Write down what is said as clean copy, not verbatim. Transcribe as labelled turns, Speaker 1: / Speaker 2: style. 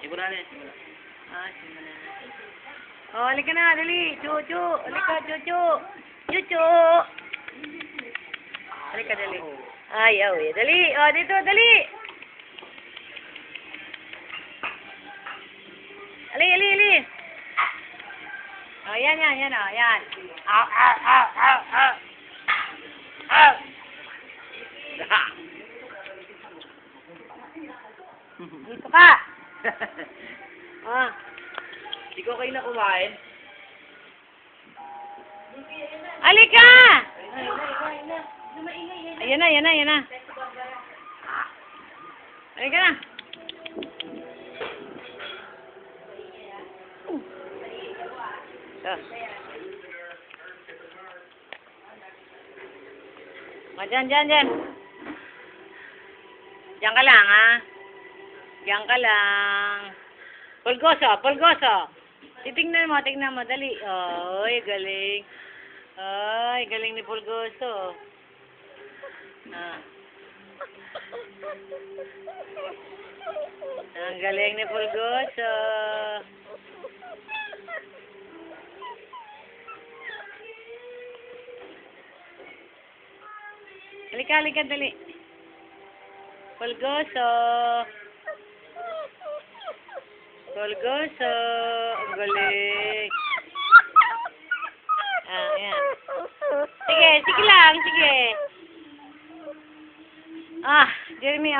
Speaker 1: Siguro na.
Speaker 2: Simula na. Oh, halika na, dali. Chuchu. Halika, chuchu. Chuchu. Halika, dali. Ayaw eh. Dali. Oh, dito, dali. Ali, ali, ali. Oh, yan, oh, yan. Ow, ow, ow, ow, ow. Ow. Dito ka. Ah.
Speaker 1: Hindi ko kayo na kumain.
Speaker 2: Alika! Ayan na. Alika na. Diyan. Diyan ka lang, ha? Diyan ka lang. Pulgoso. Tingnan mo, dali. Ay, galing. Ay, galing ni Pulgoso. Ang galing ni Pulgoso. Halika, dali. Pulgoso. Ang galing. Ayan. Sige lang. Jeremy,